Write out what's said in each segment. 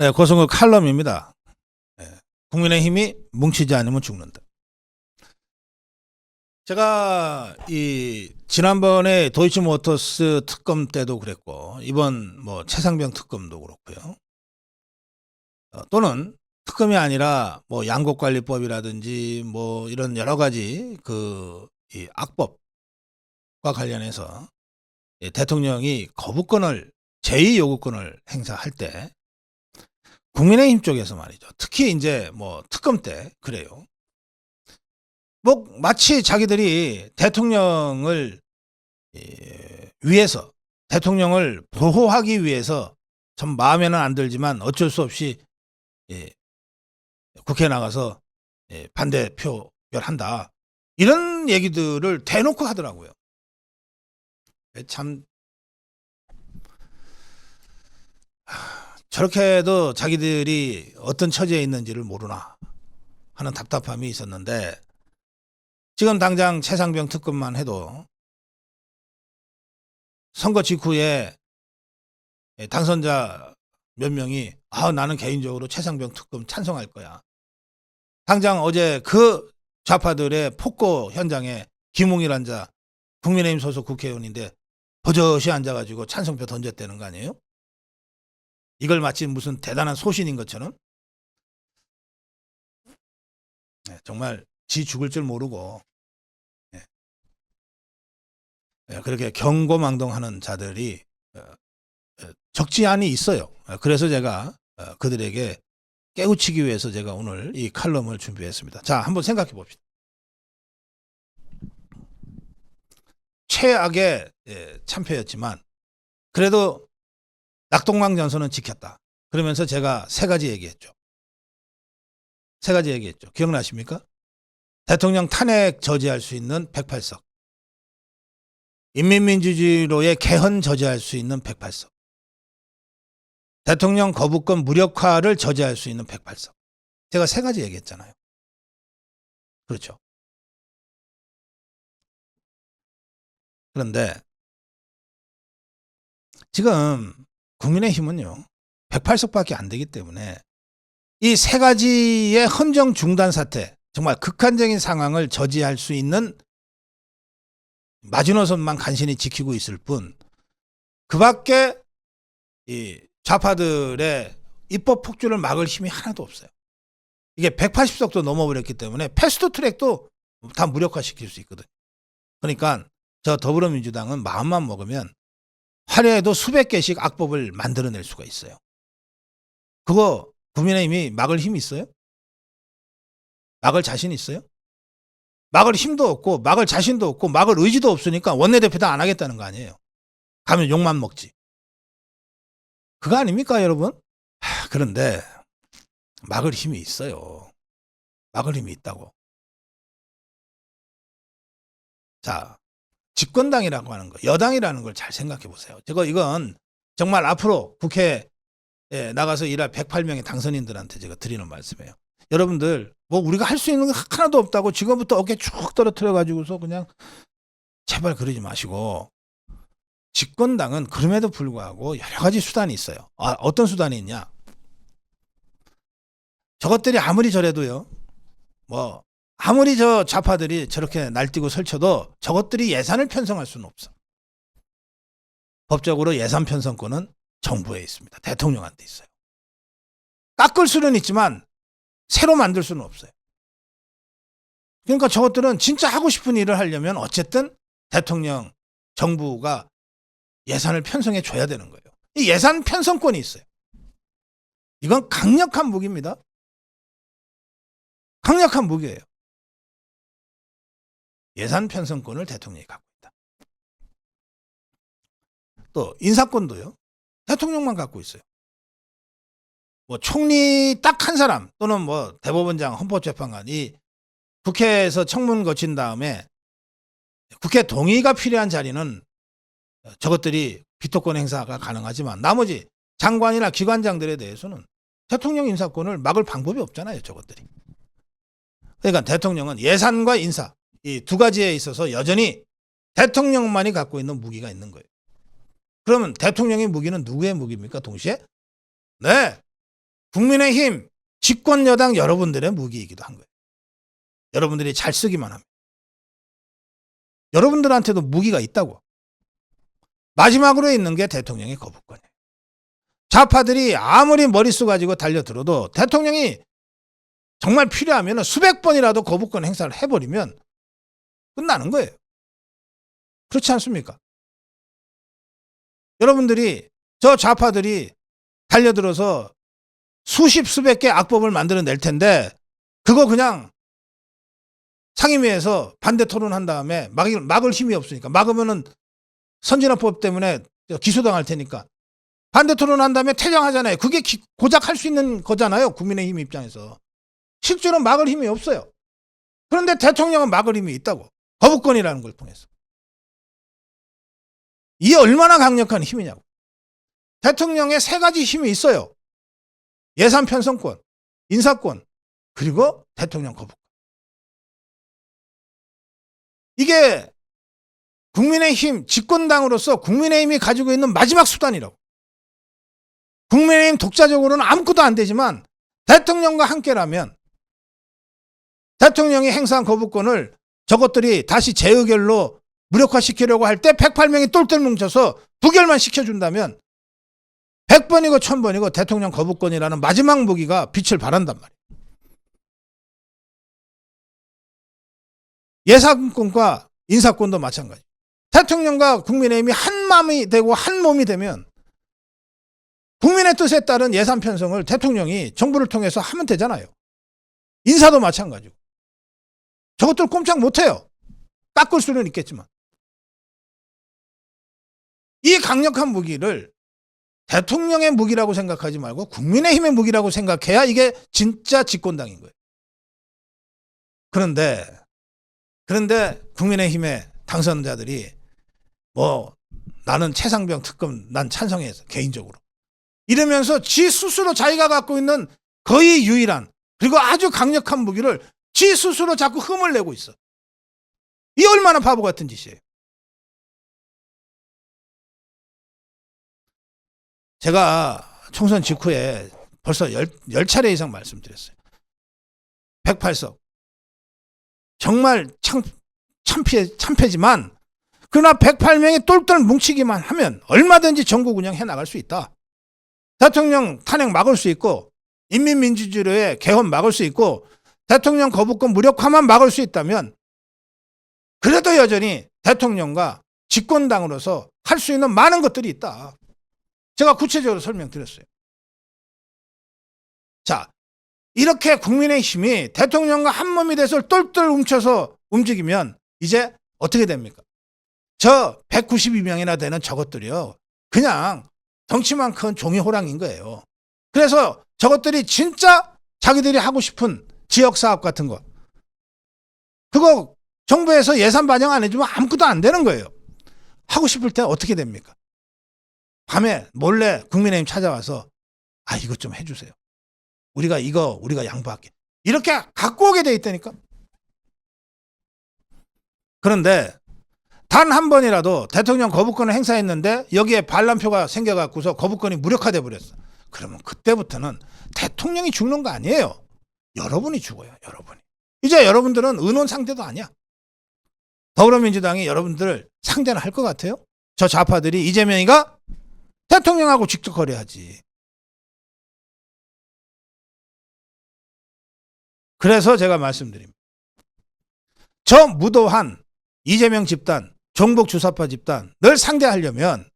네, 고성국 칼럼입니다. 네, 국민의힘이 뭉치지 않으면 죽는다. 제가 지난번에 도이치모터스 특검 때도 그랬고 이번 최상병 특검도 그렇고요. 또는 특검이 아니라 양곡관리법이라든지 이런 여러 가지 이 악법과 관련해서 대통령이 거부권을 제2요구권을 행사할 때 국민의힘 쪽에서 말이죠. 특히 이제 특검 때 그래요. 마치 자기들이 대통령을 위해서, 대통령을 보호하기 위해서 참 마음에는 안 들지만 어쩔 수 없이 국회에 나가서 반대 표결한다. 이런 얘기들을 대놓고 하더라고요. 참 저렇게 해도 자기들이 어떤 처지에 있는지를 모르나 하는 답답함이 있었는데, 지금 당장 최상병 특검만 해도 선거 직후에 당선자 몇 명이 나는 개인적으로 최상병 특검 찬성할 거야. 당장 어제 그 좌파들의 폭거 현장에 김웅이란 자, 국민의힘 소속 국회의원인데 버젓이 앉아가지고 찬성표 던졌다는 거 아니에요? 이걸 마치 무슨 대단한 소신인 것처럼. 정말 지 죽을 줄 모르고 그렇게 경고망동하는 자들이 적지 않이 있어요. 그래서 제가 그들에게 깨우치기 위해서 제가 오늘 이 칼럼을 준비했습니다. 자, 한번 생각해 봅시다. 최악의 참패였지만 그래도 낙동강 전선은 지켰다. 그러면서 제가 세 가지 얘기했죠. 기억나십니까? 대통령 탄핵 저지할 수 있는 108석. 인민민주주의로의 개헌 저지할 수 있는 108석. 대통령 거부권 무력화를 저지할 수 있는 108석. 제가 세 가지 얘기했잖아요. 그렇죠. 그런데 지금 국민의힘은요, 108석밖에 안 되기 때문에 이 세 가지의 헌정 중단 사태, 정말 극한적인 상황을 저지할 수 있는 마지노선만 간신히 지키고 있을 뿐, 그 밖에 이 좌파들의 입법 폭주를 막을 힘이 하나도 없어요. 이게 180석도 넘어버렸기 때문에 패스트 트랙도 다 무력화시킬 수 있거든요. 그러니까 저 더불어민주당은 마음만 먹으면 화려해도 수백 개씩 악법을 만들어낼 수가 있어요. 그거 국민의힘이 막을 힘이 있어요? 막을 자신 있어요? 막을 힘도 없고 막을 자신도 없고 막을 의지도 없으니까 원내대표도 안 하겠다는 거 아니에요. 가면 욕만 먹지. 그거 아닙니까, 여러분? 그런데 막을 힘이 있어요. 막을 힘이 있다고. 자, 집권당이라고 하는 거, 여당이라는 걸 잘 생각해 보세요. 이건 정말 앞으로 국회에 나가서 일할 108명의 당선인들한테 제가 드리는 말씀이에요. 여러분들 우리가 할 수 있는 거 하나도 없다고 지금부터 어깨 쭉 떨어뜨려 가지고서 그냥 제발 그러지 마시고, 집권당은 그럼에도 불구하고 여러 가지 수단이 있어요. 어떤 수단이 있냐? 저것들이 아무리 저래도요, 아무리 저 좌파들이 저렇게 날뛰고 설쳐도 저것들이 예산을 편성할 수는 없어. 법적으로 예산 편성권은 정부에 있습니다. 대통령한테 있어요. 깎을 수는 있지만 새로 만들 수는 없어요. 그러니까 저것들은 진짜 하고 싶은 일을 하려면 어쨌든 대통령, 정부가 예산을 편성해 줘야 되는 거예요. 이 예산 편성권이 있어요. 이건 강력한 무기입니다. 강력한 무기예요. 예산 편성권을 대통령이 갖고 있다. 또 인사권도요, 대통령만 갖고 있어요. 총리 딱 한 사람 또는 대법원장, 헌법재판관, 이 국회에서 청문 거친 다음에 국회 동의가 필요한 자리는 저것들이 비토권 행사가 가능하지만 나머지 장관이나 기관장들에 대해서는 대통령 인사권을 막을 방법이 없잖아요, 저것들이. 그러니까 대통령은 예산과 인사, 이 두 가지에 있어서 여전히 대통령만이 갖고 있는 무기가 있는 거예요. 그러면 대통령의 무기는 누구의 무기입니까, 동시에? 네, 국민의힘 집권 여당 여러분들의 무기이기도 한 거예요. 여러분들이 잘 쓰기만 하면. 여러분들한테도 무기가 있다고. 마지막으로 있는 게 대통령의 거부권이에요. 좌파들이 아무리 머릿수 가지고 달려들어도 대통령이 정말 필요하면 수백 번이라도 거부권 행사를 해버리면 끝나는 거예요. 그렇지 않습니까? 여러분들이 저 좌파들이 달려들어서 수십 수백 개 악법을 만들어낼 텐데 그거 그냥 상임위에서 반대 토론한 다음에 막을 힘이 없으니까 막으면은 선진화법 때문에 기소당할 테니까 반대 토론한 다음에 퇴장하잖아요. 그게 고작 할 수 있는 거잖아요. 국민의힘 입장에서. 실제로 막을 힘이 없어요. 그런데 대통령은 막을 힘이 있다고. 거부권이라는 걸 통해서. 이게 얼마나 강력한 힘이냐고. 대통령의 세 가지 힘이 있어요. 예산 편성권, 인사권, 그리고 대통령 거부권. 이게 국민의힘 집권당으로서 국민의힘이 가지고 있는 마지막 수단이라고. 국민의힘 독자적으로는 아무것도 안 되지만 대통령과 함께라면 대통령이 행사한 거부권을 저것들이 다시 재의결로 무력화시키려고 할 때 108명이 똘똘 뭉쳐서 부결만 시켜준다면 100번이고 1000번이고 대통령 거부권이라는 마지막 무기가 빛을 발한단 말이에요. 예산권과 인사권도 마찬가지. 대통령과 국민의힘이 한 마음이 되고 한 몸이 되면 국민의 뜻에 따른 예산 편성을 대통령이 정부를 통해서 하면 되잖아요. 인사도 마찬가지고. 저것들 꼼짝 못해요. 깎을 수는 있겠지만. 이 강력한 무기를 대통령의 무기라고 생각하지 말고 국민의힘의 무기라고 생각해야 이게 진짜 집권당인 거예요. 그런데 국민의힘의 당선자들이 나는 최상병 특검 난 찬성해서 개인적으로 이러면서 지 스스로 자기가 갖고 있는 거의 유일한 그리고 아주 강력한 무기를 지 스스로 자꾸 흠을 내고 있어. 이 얼마나 바보 같은 짓이에요. 제가 총선 직후에 벌써 10차례 이상 말씀드렸어요. 108석. 정말 참패지만 그러나 108명이 똘똘 뭉치기만 하면 얼마든지 전국 운영해 나갈 수 있다. 대통령 탄핵 막을 수 있고 인민민주주의의 개헌 막을 수 있고 대통령 거부권 무력화만 막을 수 있다면 그래도 여전히 대통령과 집권당으로서 할 수 있는 많은 것들이 있다. 제가 구체적으로 설명드렸어요. 자, 이렇게 국민의힘이 대통령과 한 몸이 돼서 똘똘 뭉쳐서 움직이면 이제 어떻게 됩니까? 저 192명이나 되는 저것들이요. 그냥 덩치만 큰 종이 호랑이인 거예요. 그래서 저것들이 진짜 자기들이 하고 싶은 지역사업 같은 거 그거 정부에서 예산 반영 안 해주면 아무것도 안 되는 거예요. 하고 싶을 때 어떻게 됩니까? 밤에 몰래 국민의힘 찾아와서 이것 좀 해주세요. 우리가 양보할게. 이렇게 갖고 오게 돼 있다니까. 그런데 단 한 번이라도 대통령 거부권을 행사했는데 여기에 반란표가 생겨갖고서 거부권이 무력화돼 버렸어. 그러면 그때부터는 대통령이 죽는 거 아니에요. 여러분이 죽어요. 여러분이. 이제 여러분들은 의논 상대도 아니야. 더불어민주당이 여러분들을 상대는 할 것 같아요? 저 좌파들이 이재명이가 대통령하고 직접 거래하지. 그래서 제가 말씀드립니다. 저 무도한 이재명 집단, 종북 주사파 집단 늘 상대하려면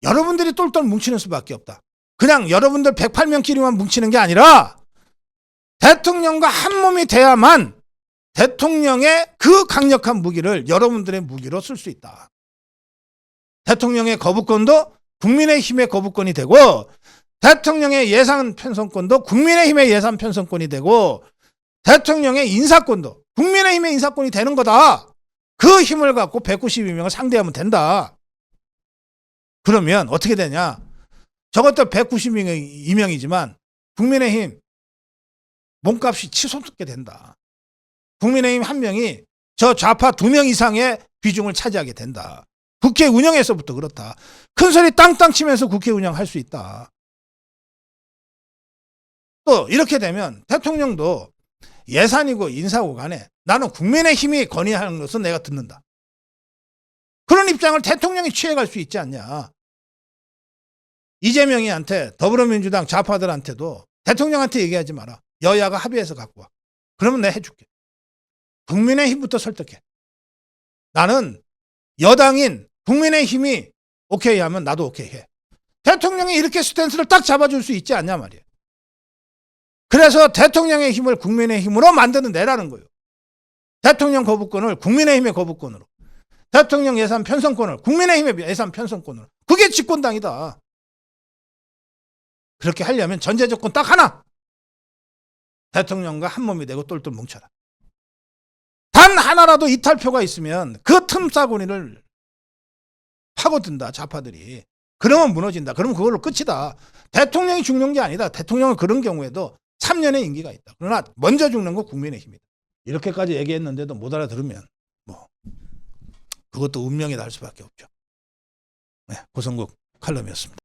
여러분들이 똘똘 뭉치는 수밖에 없다. 그냥 여러분들 108명끼리만 뭉치는 게 아니라 대통령과 한 몸이 돼야만 대통령의 그 강력한 무기를 여러분들의 무기로 쓸 수 있다. 대통령의 거부권도 국민의힘의 거부권이 되고 대통령의 예산 편성권도 국민의힘의 예산 편성권이 되고 대통령의 인사권도 국민의힘의 인사권이 되는 거다. 그 힘을 갖고 192명을 상대하면 된다. 그러면 어떻게 되냐? 저것도 192명이지만 국민의힘 몸값이 치솟게 된다. 국민의힘 한 명이 저 좌파 2명 이상의 비중을 차지하게 된다. 국회 운영에서부터 그렇다. 큰 소리 땅땅 치면서 국회 운영할 수 있다. 또 이렇게 되면 대통령도 예산이고 인사고 간에 나는 국민의힘이 건의하는 것은 내가 듣는다. 그런 입장을 대통령이 취해갈 수 있지 않냐. 이재명이한테 더불어민주당 좌파들한테도 대통령한테 얘기하지 마라. 여야가 합의해서 갖고 와. 그러면 내가 해줄게. 국민의힘부터 설득해. 나는 여당인 국민의힘이 오케이 하면 나도 오케이 해. 대통령이 이렇게 스탠스를 딱 잡아줄 수 있지 않냐 말이에요. 그래서 대통령의 힘을 국민의힘으로 만들어내라는 거예요. 대통령 거부권을 국민의힘의 거부권으로, 대통령 예산 편성권을 국민의힘의 예산 편성권으로. 그게 집권당이다. 그렇게 하려면 전제 조건 딱 하나. 대통령과 한 몸이 되고 똘똘 뭉쳐라. 단 하나라도 이탈표가 있으면 그 틈싸구니를 파고든다, 좌파들이. 그러면 무너진다. 그러면 그걸로 끝이다. 대통령이 죽는 게 아니다. 대통령은 그런 경우에도 3년의 임기가 있다. 그러나 먼저 죽는 건 국민의힘이다. 이렇게까지 얘기했는데도 못 알아들으면 뭐 그것도 운명이다 할 수밖에 없죠. 네, 고성국 칼럼이었습니다.